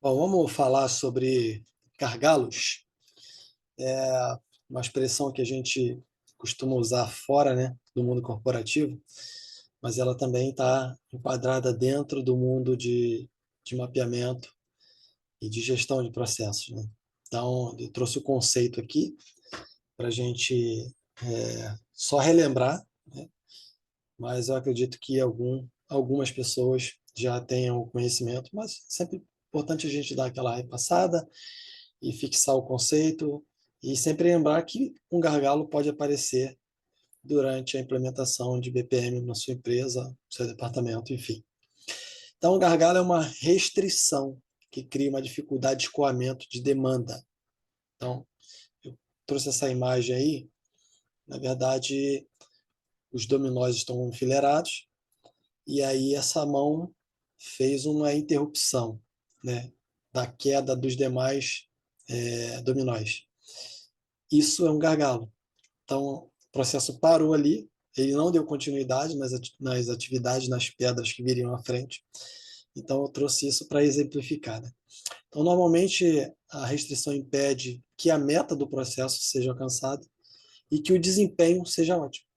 Bom, vamos falar sobre gargalos. É uma expressão que a gente costuma usar fora, né, do mundo corporativo, mas ela também está enquadrada dentro do mundo de mapeamento e de gestão de processos, né? Então, eu trouxe o conceito aqui para a gente só relembrar, né? Mas eu acredito que algumas pessoas já tenham o conhecimento, mas sempre importante a gente dar aquela repassada e fixar o conceito e sempre lembrar que um gargalo pode aparecer durante a implementação de BPM na sua empresa, no seu departamento, enfim. Então, o gargalo é uma restrição que cria uma dificuldade de escoamento de demanda. Então, eu trouxe essa imagem aí. Na verdade, os dominós estão enfileirados e aí essa mão fez uma interrupção, né, da queda dos demais dominós. Isso é um gargalo. Então, o processo parou ali, ele não deu continuidade nas atividades, nas pedras que viriam à frente. Então, eu trouxe isso para exemplificar, né? Então, normalmente, a restrição impede que a meta do processo seja alcançada e que o desempenho seja ótimo.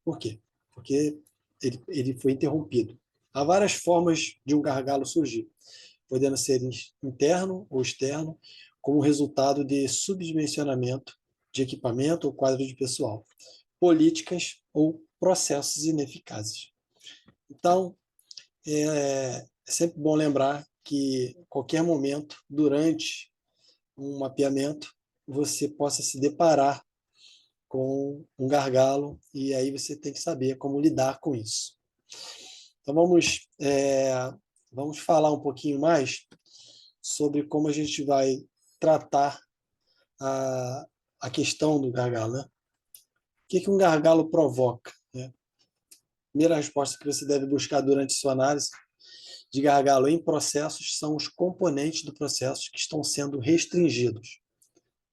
Por quê? Porque ele foi interrompido. Há várias formas de um gargalo surgir, podendo ser interno ou externo, como resultado de subdimensionamento de equipamento ou quadro de pessoal, políticas ou processos ineficazes. Então, é sempre bom lembrar que qualquer momento, durante um mapeamento, você possa se deparar com um gargalo e aí você tem que saber como lidar com isso. Então, vamos falar um pouquinho mais sobre como a gente vai tratar a, a questão do gargalo, né? O que um gargalo provoca, né? Primeira resposta que você deve buscar durante sua análise de gargalo em processos são os componentes do processo que estão sendo restringidos.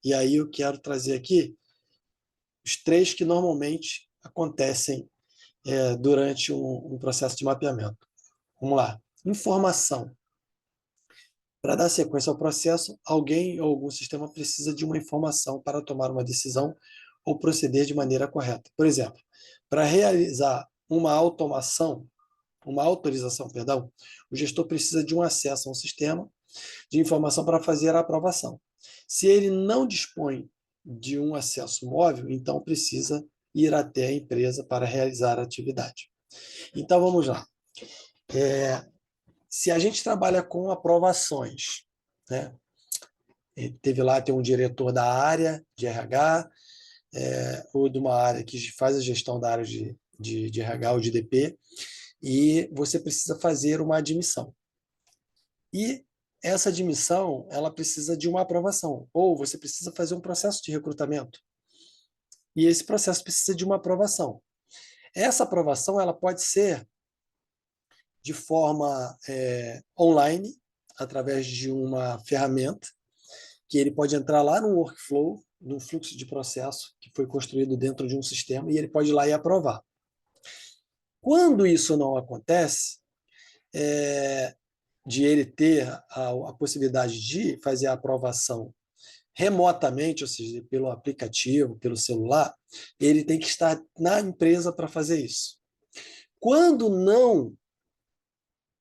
E aí eu quero trazer aqui os três que normalmente acontecem durante um processo de mapeamento. Vamos lá. Informação. Para dar sequência ao processo, alguém ou algum sistema precisa de uma informação para tomar uma decisão ou proceder de maneira correta. Por exemplo, para realizar uma autorização, perdão, o gestor precisa de um acesso a um sistema de informação para fazer a aprovação. Se ele não dispõe de um acesso móvel, então precisa ir até a empresa para realizar a atividade. Então vamos lá. Se a gente trabalha com aprovações, né? Tem um diretor da área de RH, ou de uma área que faz a gestão da área de RH ou de DP, e você precisa fazer uma admissão. E essa admissão, ela precisa de uma aprovação, ou você precisa fazer um processo de recrutamento. E esse processo precisa de uma aprovação. Essa aprovação ela pode ser de forma online, através de uma ferramenta, que ele pode entrar lá no workflow, no fluxo de processo que foi construído dentro de um sistema, e ele pode ir lá e aprovar. Quando isso não acontece, de ele ter a possibilidade de fazer a aprovação remotamente, ou seja, pelo aplicativo, pelo celular, ele tem que estar na empresa para fazer isso. Quando não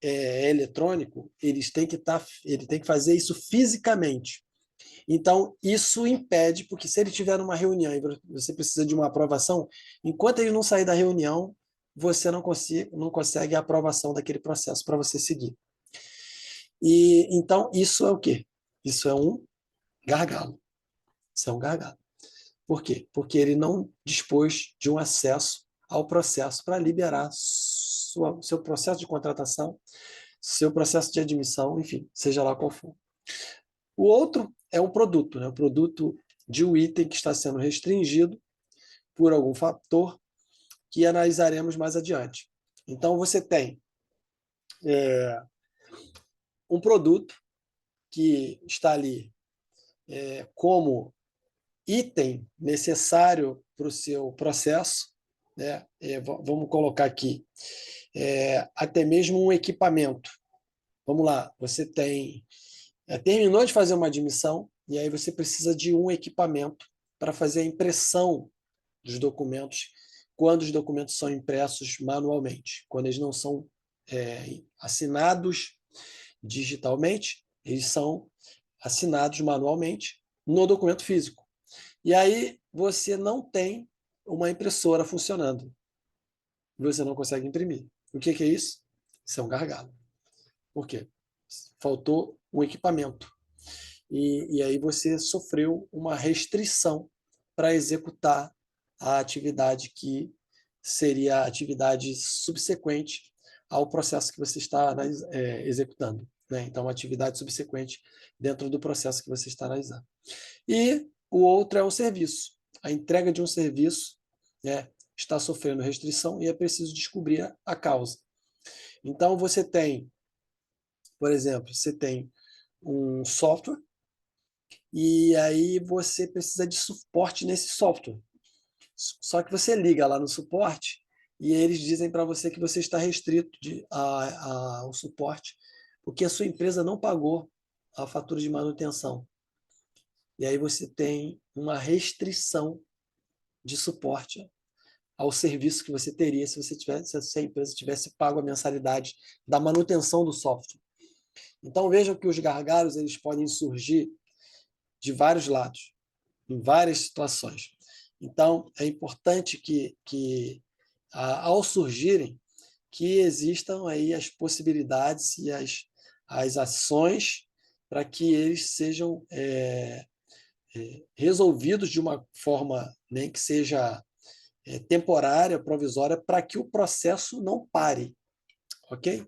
é eletrônico, ele tem que fazer isso fisicamente. Então, isso impede, porque se ele estiver numa reunião e você precisa de uma aprovação, enquanto ele não sair da reunião, você não consegue a aprovação daquele processo para você seguir. E então, isso é o quê? Isso é um gargalo. Isso é um gargalo. Por quê? Porque ele não dispôs de um acesso ao processo para liberar seu processo de contratação, seu processo de admissão, enfim, seja lá qual for. O outro é um produto, né? O produto de um item que está sendo restringido por algum fator que analisaremos mais adiante. Então, você tem um produto que está ali como item necessário para o seu processo, né? Vamos colocar aqui, até mesmo um equipamento. Vamos lá, você tem Terminou de fazer uma admissão, e aí você precisa de um equipamento para fazer a impressão dos documentos, quando os documentos são impressos manualmente. Quando eles não são assinados digitalmente, eles são assinados manualmente no documento físico. E aí você não tem uma impressora funcionando. Você não consegue imprimir. O que é isso? Isso é um gargalo. Por quê? Faltou um equipamento. E aí você sofreu uma restrição para executar a atividade que seria a atividade subsequente ao processo que você está executando. Né? Então, uma atividade subsequente dentro do processo que você está analisando. E o outro é o serviço. A entrega de um serviço, né, está sofrendo restrição e é preciso descobrir a causa. Então, você tem, por exemplo, você tem um software e aí você precisa de suporte nesse software. Só que você liga lá no suporte e eles dizem para você que você está restrito ao suporte porque a sua empresa não pagou a fatura de manutenção. E aí você tem uma restrição de suporte ao serviço que você teria se se a empresa tivesse pago a mensalidade da manutenção do software. Então vejam que os gargalos eles podem surgir de vários lados, em várias situações. Então é importante que ao surgirem, que existam aí as possibilidades e as ações para que eles sejam resolvidos de uma forma nem que seja temporária, provisória, para que o processo não pare, ok?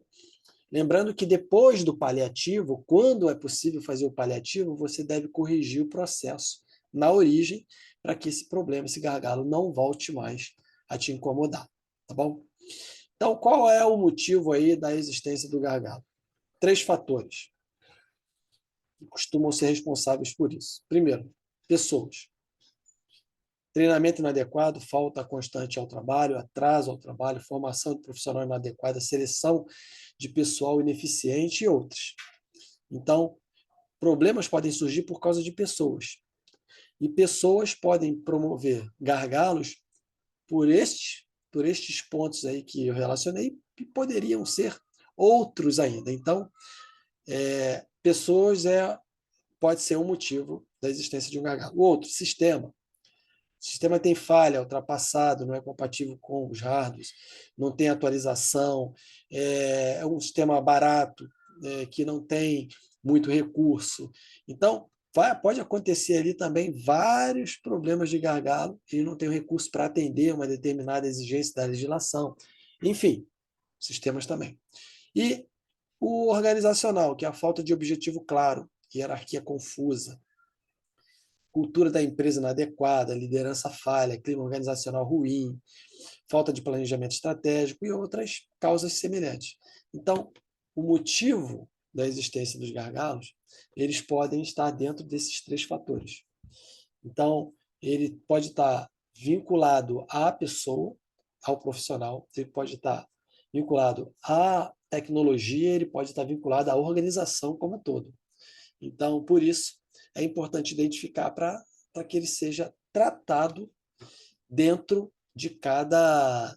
Lembrando que depois do paliativo, quando é possível fazer o paliativo, você deve corrigir o processo na origem para que esse problema, esse gargalo, não volte mais a te incomodar, tá bom? Então, qual é o motivo aí da existência do gargalo? 3 fatores que costumam ser responsáveis por isso. Primeiro, pessoas. Treinamento inadequado, falta constante ao trabalho, atraso ao trabalho, formação de profissional inadequada, seleção de pessoal ineficiente e outros. Então, problemas podem surgir por causa de pessoas. E pessoas podem promover gargalos por estes pontos aí que eu relacionei, que poderiam ser outros ainda. Então, pessoas pode ser um motivo da existência de um gargalo. O outro, sistema. O sistema tem falha, ultrapassado, não é compatível com os hardwares, não tem atualização, é um sistema barato, que não tem muito recurso. Então, pode acontecer ali também vários problemas de gargalo, e não tem o recurso para atender uma determinada exigência da legislação. Enfim, sistemas também. E o organizacional, que é a falta de objetivo claro, hierarquia confusa, cultura da empresa inadequada, liderança falha, clima organizacional ruim, falta de planejamento estratégico e outras causas semelhantes. Então, o motivo da existência dos gargalos, eles podem estar dentro desses 3 fatores. Então, ele pode estar vinculado à pessoa, ao profissional, ele pode estar vinculado à tecnologia, ele pode estar vinculado à organização como um todo. Então, por isso, é importante identificar para que ele seja tratado dentro de cada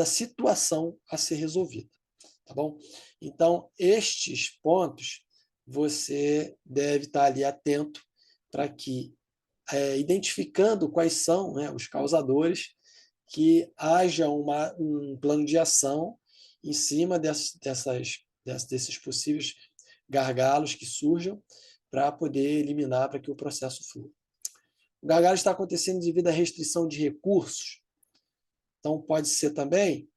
situação a ser resolvida. Tá bom? Então, estes pontos você deve estar ali atento para que, identificando quais são, né, os causadores, que haja um plano de ação em cima desses possíveis gargalos que surjam para poder eliminar, para que o processo flua. O gargalo está acontecendo devido à restrição de recursos. Então, pode ser também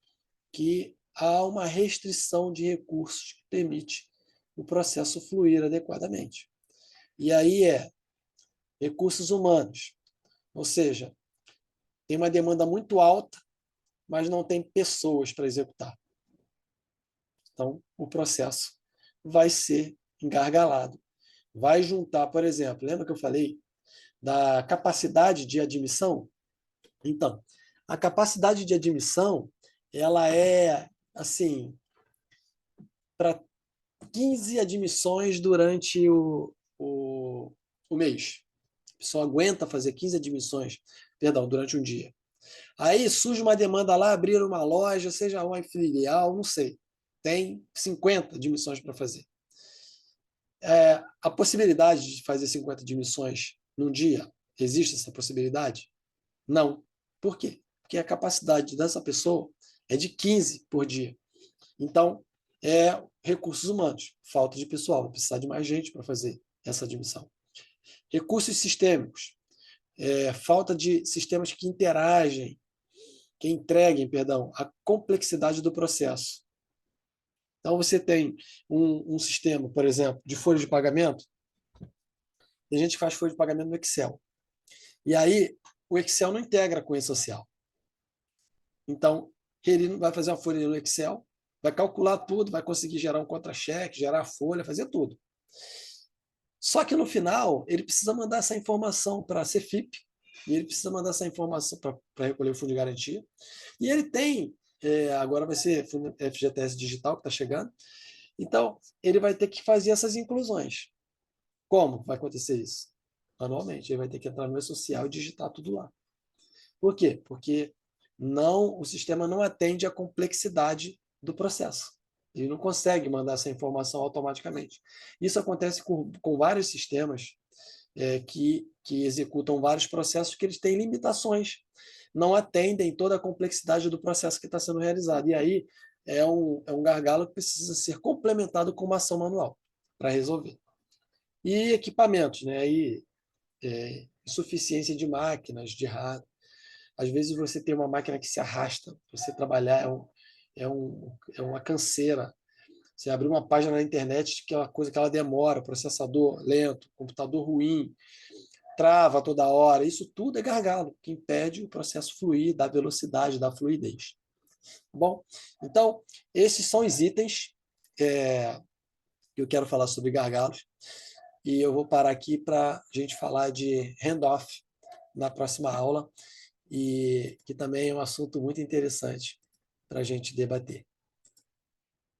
que há uma restrição de recursos que permite o processo fluir adequadamente. E aí recursos humanos, ou seja, tem uma demanda muito alta, mas não tem pessoas para executar. Então, o processo vai ser engargalado. Vai juntar, por exemplo, lembra que eu falei da capacidade de admissão? Então, a capacidade de admissão, ela é, assim, para 15 admissões durante o mês. A pessoa aguenta fazer 15 admissões, perdão, durante um dia. Aí surge uma demanda lá, abrir uma loja, seja uma filial, não sei. Tem 50 admissões para fazer. A possibilidade de fazer 50 admissões num dia, existe essa possibilidade? Não. Por quê? Porque a capacidade dessa pessoa é de 15 por dia. Então, recursos humanos, falta de pessoal, vai precisar de mais gente para fazer essa admissão. Recursos sistêmicos, falta de sistemas que interagem, que entreguem, perdão, a complexidade do processo. Então, você tem um sistema, por exemplo, de folha de pagamento, e a gente faz folha de pagamento no Excel. E aí, o Excel não integra com o e-social. Então, ele vai fazer uma folha no Excel, vai calcular tudo, vai conseguir gerar um contra-cheque, gerar folha, fazer tudo. Só que no final, ele precisa mandar essa informação para a Cefip, e ele precisa mandar essa informação para recolher o fundo de garantia. E ele tem, agora vai ser FGTS digital que está chegando, então ele vai ter que fazer essas inclusões. Como vai acontecer isso? Manualmente, ele vai ter que entrar no e-social e digitar tudo lá. Por quê? Porque o sistema não atende à complexidade do processo. Ele não consegue mandar essa informação automaticamente. Isso acontece com vários sistemas que executam vários processos que eles têm limitações, não atendem toda a complexidade do processo que está sendo realizado. E aí é um gargalo que precisa ser complementado com uma ação manual para resolver. E equipamentos, né? Aí, insuficiência de máquinas, de hardware. Às vezes você tem uma máquina que se arrasta, você trabalhar é uma canseira. Você abrir uma página na internet, que é uma coisa que ela demora, processador lento, computador ruim, trava toda hora. Isso tudo é gargalo, que impede o processo fluir, da velocidade, da fluidez. Bom, então, esses são os itens que eu quero falar sobre gargalos. E eu vou parar aqui para a gente falar de handoff na próxima aula, e que também é um assunto muito interessante para a gente debater.